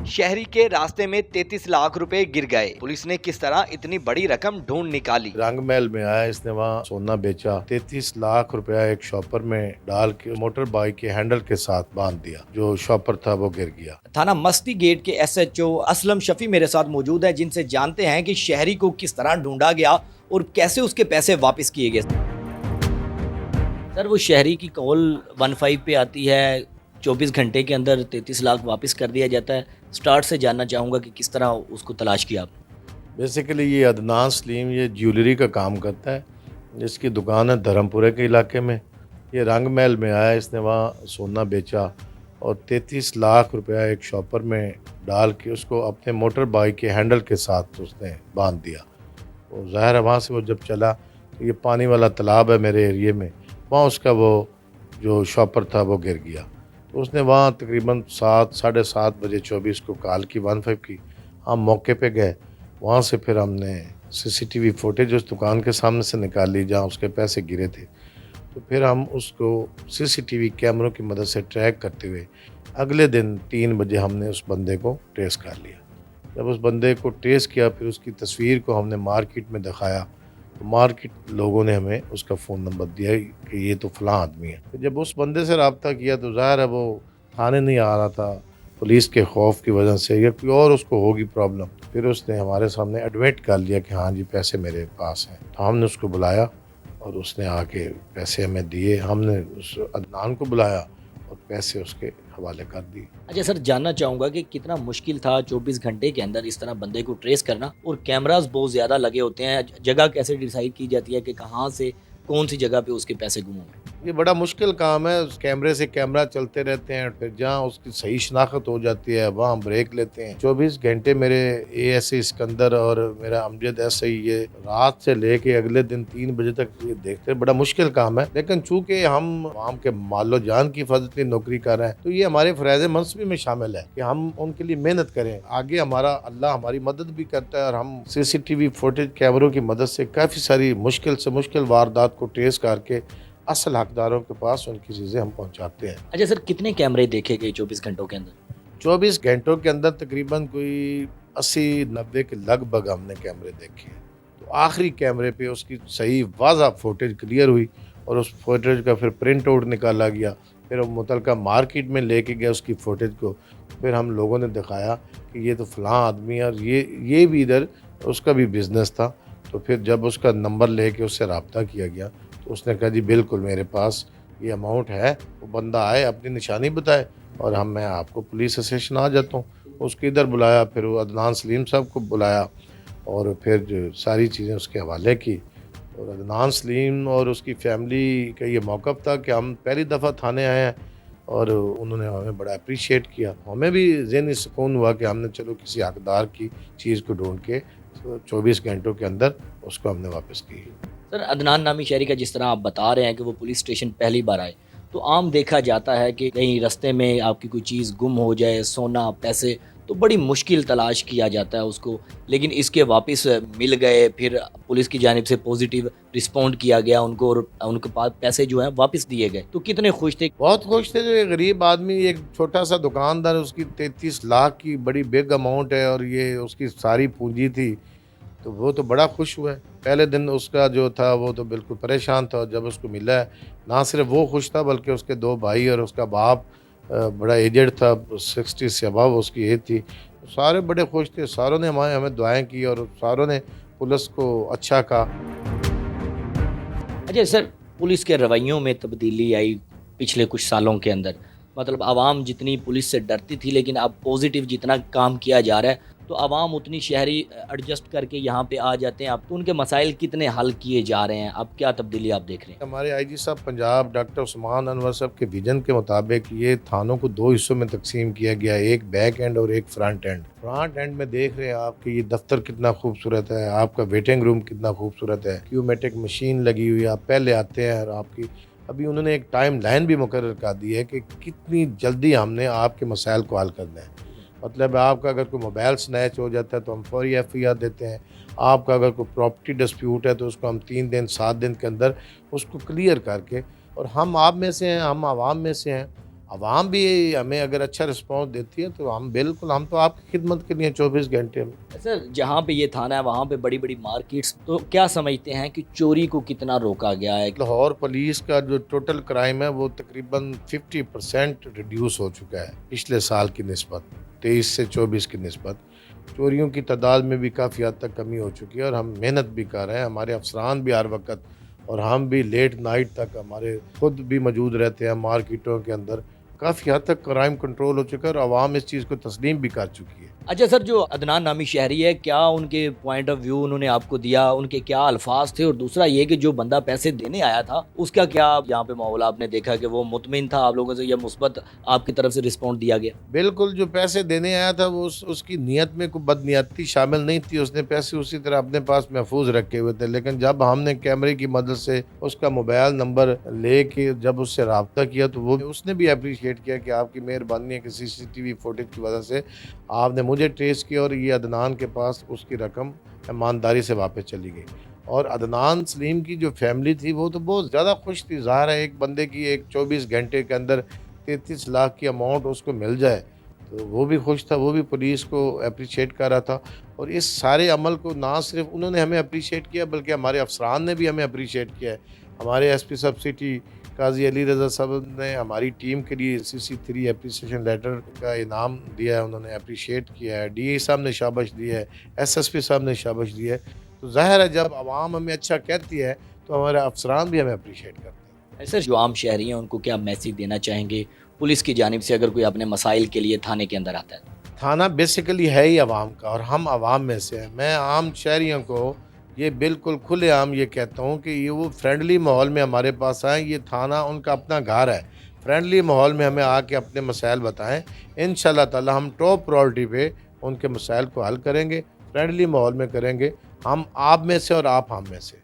शहरी के रास्ते में 33 लाख रुपए गिर गए। पुलिस ने किस तरह इतनी बड़ी रकम ढूंढ निकाली। रंग महल में आया, इसने वहाँ सोना बेचा। 33 लाख रुपया एक शॉपर में डाल के मोटर बाइक के हैंडल के साथ बांध दिया। जो शॉपर था वो गिर गया। थाना मस्ती गेट के SHO असलम शफी मेरे साथ मौजूद है, जिनसे जानते हैं कि शहरी को किस तरह ढूंढा गया और कैसे उसके पैसे वापस किए गए। सर, वो शहरी की कॉल 15 पे आती है, 24 घंटे के अंदर 33 लाख वापस कर दिया जाता है। स्टार्ट से जानना चाहूँगा कि किस तरह उसको तलाश किया आपने। बेसिकली ये अदनान सलीम ये ज्वेलरी का काम करता है। इसकी दुकान है धर्मपुरे के इलाके में। ये रंग महल में आया, इसने वहाँ सोना बेचा और 33 लाख रुपया एक शॉपर में डाल के उसको अपने मोटर बाइक के हैंडल के साथ उसने बांध दिया। वो ज़ाहिर है वहाँ से वो जब चला तो ये पानी वाला तालाब है मेरे एरिए में, वहाँ उसका वो जो शॉपर था वो गिर गया। तो उसने वहाँ तकरीबन 7 साढ़े 7 बजे 24 को कॉल की 15 की। हम मौके पे गए, वहाँ से फिर हमने CCTV फुटेज उस दुकान के सामने से निकाल ली जहाँ उसके पैसे गिरे थे। तो फिर हम उसको CCTV कैमरों की मदद से ट्रैक करते हुए अगले दिन 3 बजे हमने उस बंदे को ट्रेस कर लिया। जब उस बंदे को ट्रेस किया फिर उसकी तस्वीर को हमने मार्केट में दिखाया तो मार्केट लोगों ने हमें उसका फ़ोन नंबर दिया कि ये तो फ़लाँ आदमी है। तो जब उस बंदे से रब्ता किया तो ज़ाहिर है वो थाने नहीं आ रहा था पुलिस के खौफ की वजह से या कोई और उसको होगी प्रॉब्लम। फिर उसने हमारे सामने एडमिट कर लिया कि हाँ जी पैसे मेरे पास हैं। तो हमने उसको बुलाया और उसने आके पैसे हमें दिए। हमने उस अदनान को बुलाया और पैसे उसके हवाले कर दिए। अच्छा सर, जानना चाहूँगा कि कितना मुश्किल था 24 घंटे के अंदर इस तरह बंदे को ट्रेस करना, और कैमरास बहुत ज़्यादा लगे होते हैं, जगह कैसे डिसाइड की जाती है कि कहाँ से कौन सी जगह पे उसके पैसे गुम हुए। ये बड़ा मुश्किल काम है। उस कैमरे से कैमरा चलते रहते हैं, फिर जहाँ उसकी सही शनाख्त हो जाती है वहाँ हम ब्रेक लेते हैं। 24 घंटे मेरे ASI सिकंदर और मेरा अमजद SI ये रात से लेके अगले दिन 3 बजे तक ये देखते हैं। बड़ा मुश्किल काम है, लेकिन चूंकि हम आवाम के मालो जान की हिफाजत की नौकरी कर रहे हैं तो ये हमारे फ़राइज़ मनसबी में शामिल है कि हम उनके लिए मेहनत करें। आगे हमारा अल्लाह हमारी मदद भी करता है और हम CCTV फुटेज कैमरों की मदद से काफ़ी सारी मुश्किल से मुश्किल वारदात को ट्रेस करके असल हकदारों के पास उनकी चीज़ें हम पहुंचाते हैं। अच्छा सर, कितने कैमरे देखे गए 24 घंटों के अंदर। 24 घंटों के अंदर तकरीबन कोई 80-90 के लगभग हमने कैमरे देखे हैं। तो आखिरी कैमरे पे उसकी सही वाज़ा फुटेज क्लियर हुई और उस फुटेज का फिर प्रिंट आउट निकाला गया। फिर हम मुतलका मार्केट में लेके गए उसकी फुटेज को। फिर हम लोगों ने दिखाया कि ये तो फ़लाँ आदमी है और ये भी इधर उसका भी बिज़नेस था। तो फिर जब उसका नंबर लेके उससे रब्ता किया गया तो उसने कहा जी बिल्कुल मेरे पास ये अमाउंट है। वो बंदा आए अपनी निशानी बताए और मैं आपको पुलिस स्टेशन आ जाता हूँ। उसको इधर बुलाया, फिर वो अदनान सलीम साहब को बुलाया और फिर जो सारी चीज़ें उसके हवाले की। और अदनान सलीम और उसकी फैमिली का ये मौक़िफ़ था कि हम पहली दफ़ा थाने आए हैं और उन्होंने हमें बड़ा अप्रिशिएट किया। हमें भी ज़हनी सुकून हुआ कि हमने चलो किसी हकदार की चीज़ को ढूँढ के 24 घंटों के अंदर उसको हमने वापस की। सर, अदनान नामी शहरी का जिस तरह आप बता रहे हैं कि वो पुलिस स्टेशन पहली बार आए, तो आम देखा जाता है कि कहीं रास्ते में आपकी कोई चीज़ गुम हो जाए, सोना, पैसे, तो बड़ी मुश्किल तलाश किया जाता है उसको, लेकिन इसके वापस मिल गए। फिर पुलिस की जानिब से पॉजिटिव रिस्पॉन्ड किया गया उनको और उनके पास पैसे जो हैं वापस दिए गए। तो कितने खुश थे। बहुत खुश थे। जो एक गरीब आदमी, एक छोटा सा दुकानदार, उसकी 33 लाख की बड़ी बिग अमाउंट है और ये उसकी सारी पूंजी थी, तो वो तो बड़ा खुश हुआ है। पहले दिन उसका जो था वो तो बिल्कुल परेशान था और जब उसको मिला है ना सिर्फ वो खुश था बल्कि उसके 2 भाई और उसका बाप बड़ा एजेड था, 60 से अबव उसकी एज थी। सारे बड़े खुश थे, सारों ने हमें दुआएं की और सारों ने पुलिस को अच्छा कहा। अच्छा सर, पुलिस के रवैयों में तब्दीली आई पिछले कुछ सालों के अंदर। मतलब आवाम जितनी पुलिस से डरती थी, लेकिन अब पॉजिटिव जितना काम किया जा रहा है तो आवाम उतनी शहरी एडजस्ट करके यहाँ पे आ जाते हैं। अब तो उनके मसाइल कितने हल किए जा रहे हैं, अब क्या तब्दीली आप देख रहे हैं। हमारे IG साहब पंजाब डॉक्टर उस्मान अनवर साहब के विजन के मुताबिक ये थानों को 2 हिस्सों में तकसीम किया गया, एक बैक एंड और एक फ्रंट एंड। फ्रंट एंड में देख रहे हैं आप कि ये दफ्तर कितना खूबसूरत है, आपका वेटिंग रूम कितना खूबसूरत है, क्यूमेटिक मशीन लगी हुई है, आप पहले आते हैं और आपकी अभी उन्होंने एक टाइम लाइन भी मुकर्रर कर दी है कि कितनी जल्दी हमने आपके मसाइल को हल करना है। मतलब आपका अगर कोई मोबाइल स्नैच हो जाता है तो हम फौरी FIR देते हैं। आपका अगर कोई प्रॉपर्टी डिस्प्यूट है तो उसको हम 3 दिन 7 दिन के अंदर उसको क्लियर करके, और हम आप में से हैं, हम आवाम में से हैं, आवाम भी हमें अगर अच्छा रिस्पॉन्स देती है तो हम तो आपकी खिदमत के लिए 24 घंटे में। सर जहाँ पे ये थाना है वहाँ पे बड़ी बड़ी मार्केट्स, तो क्या समझते हैं कि चोरी को कितना रोका गया है? लाहौर पुलिस का जो टोटल क्राइम है वो तकरीबन 50% रिड्यूस हो चुका है पिछले साल की निस्बत, 23 से 24 की निस्बत। चोरियों की तादाद में भी काफ़ी हद तक कमी हो चुकी है और हम मेहनत भी कर रहे हैं, हमारे अफसरान भी हर वक्त और हम भी लेट नाइट तक हमारे खुद भी मौजूद रहते हैं मार्केटों के अंदर। काफ़ी हद तक क्राइम कंट्रोल हो चुका है और आवाम इस चीज़ को तस्लीम भी कर चुकी है। अच्छा सर, जो अदनान नामी शहरी है, क्या उनके पॉइंट ऑफ व्यू उन्होंने आपको दिया, उनके क्या अल्फाज थे? और दूसरा ये कि जो बंदा पैसे देने आया था उसका क्या यहाँ पे माहौल आपने देखा कि वो मुतमिन था आप लोगों से या मुस्बत आपकी तरफ से रिस्पॉन्ड दिया गया? बिल्कुल, जो पैसे देने आया था वो उसकी नीयत में कोई बदनीयती शामिल नहीं थी, उसने पैसे उसी तरह अपने पास महफूज रखे हुए थे। लेकिन जब हमने कैमरे की मदद से उसका मोबाइल नंबर लेके जब उससे रब्ता किया तो वो उसने भी अप्रिशिएट किया कि आपकी मेहरबानी है कि CCTV फुटेज की वजह से आपने मुझे ट्रेस किया और ये अदनान के पास उसकी रकम ईमानदारी से वापस चली गई। और अदनान सलीम की जो फैमिली थी वो तो बहुत ज़्यादा खुश थी। ज़ाहिर है एक बंदे की एक 24 घंटे के अंदर 33 लाख की अमाउंट उसको मिल जाए तो वो भी खुश था, वो भी पुलिस को अप्रिशिएट कर रहा था। और इस सारे अमल को ना सिर्फ उन्होंने हमें अप्रिशिएट किया बल्कि हमारे अफसरान ने भी हमें अप्रिशिएट किया है। हमारे SP सब सिटी काजी अली रज़ा साहब ने हमारी टीम के लिए CC3 अप्रिसिएशन लेटर का इनाम दिया है, उन्होंने अप्रिशिएट किया है। DA साहब ने शाबाश दी है, SSP साहब ने शाबाश दी है। तो ज़ाहिर है जब आवाम हमें अच्छा कहती है तो हमारे अफसरान भी हमें अप्रिशिएट करते हैं। सर जो आम शहरी हैं उनको क्या मैसेज देना चाहेंगे पुलिस की जानिब से, अगर कोई अपने मसाइल के लिए थाने के अंदर आता है? थाना बेसिकली है ही आवाम का और हम आवाम में से हैं। मैं आम शहरियों को ये बिल्कुल खुलेआम ये कहता हूँ कि ये वो फ्रेंडली माहौल में हमारे पास आएँ, ये थाना उनका अपना घर है। फ्रेंडली माहौल में हमें आके अपने मसाइल बताएँ। इंशाअल्लाह ताला हम टॉप प्रायोरिटी पे उनके मसाइल को हल करेंगे, फ्रेंडली माहौल में करेंगे। हम आप में से और आप हम में से।